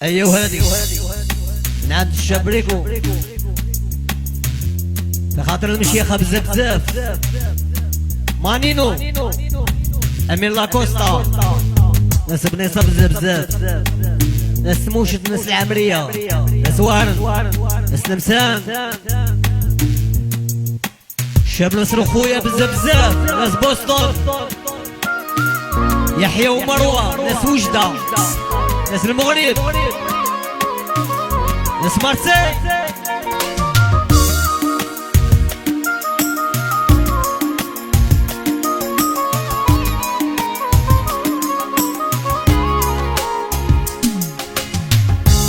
ايوه هادي نعم الشابريكو بخاطر المشيخة بزاف بزاف مانينو امين لاكوستا ناس بنيصة بزاف بزاف ناس موشت ناس العمرية ناس وارن ناس لمسان شاب نصر خويا بزاف بزاف ناس بوسطن يحيى ومروة ناس وجدة ناس المغرب ناس مارسي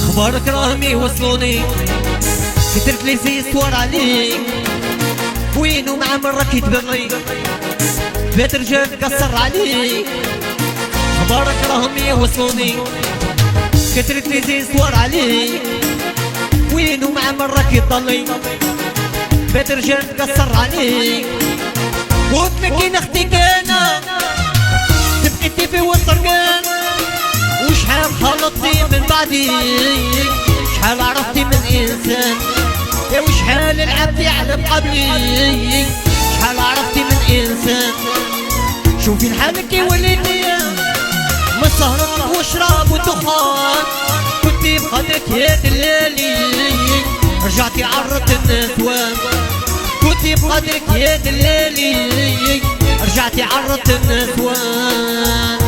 اخبارك راهم يوصلوني كترت لي زي الصور عليك وين ومع مرة كيتبغي بيت رجال كسر عليك اخبارك راهم يوصلوني كترت لي زي الصور عليك وين ومع مرة كيطلي بيت رجال كسر عليك وتمكين اختك انا تبقيتي في والطرقان وشحال خلطتي من بعدي شحال عرفتي من انسان يا وشحال لعبتي على قبلي شحال عرفتي من انسان شوفي لحالك وليتي من سهران وشراب ودخان كنتي بقدرك يا دلالي رجعتي عرضت النسوان كنتي بقدرك يا دلالي رجعتي عرضت النسوان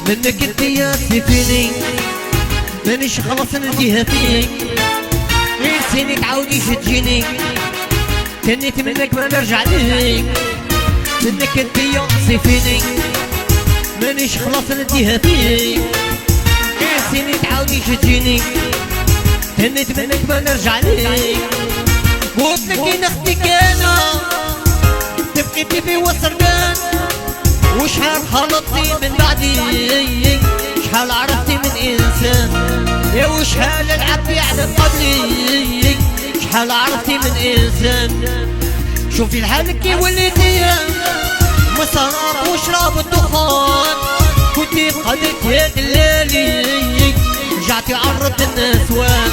منك انت يا فيني مانيش خلاص نديها فيك نسيني تعاوديش تجيني تنيت منك ما نرجع ليك منك انت يا فيني مانيش خلاص نديها فيك نسيني تعاوديش تجيني تنيت منك ما نرجع ليك وابنك اختك انا تبقيتي في وسرقان وشحال خلطتي من بعدي شحال عرفتي من انسان يا وشحال لعبتي على قبلي شحال عرفتي من انسان شوفي لحالك وليتي مسراب وشراب الدخان كنتي بقدرك يا دلالي رجعتي عرضت النسوان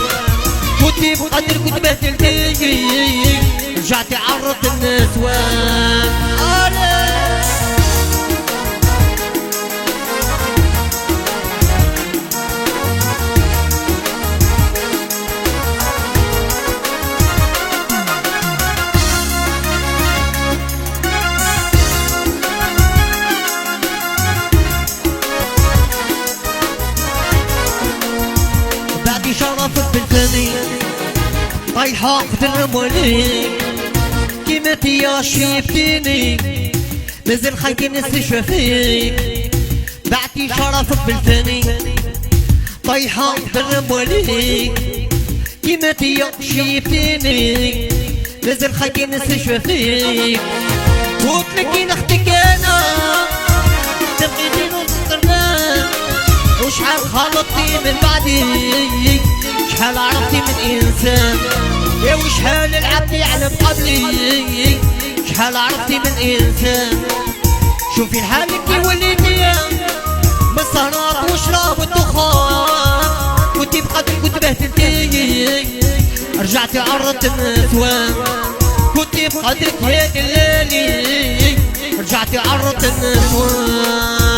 كنتي بقدرك وتبهدلتي رجعتي عرضت النسوان شرفك بالفني طايحة في الرمولي كيما تيا شيفتيني مازال خايتي نستشفى فيك بعتي شرفك بالفني طايحة في الرمولي كيما تيا شيفتيني مازال خايتي نستشفى فيك وتلقين اختك انا تبغيني نصدرنا وشحال خلطتي من بعدي شحال عرفتي من انسان يا وشحال لعبتي على قبلي شحال عرفتي من انسان شوفي لحالك وليتي من سهرات وشراب والدخان كنتي بقدرك وتبهدلتي رجعتي عرضت النسوان كنتي بقدرك يا دلالي رجعتي عرضت النسوان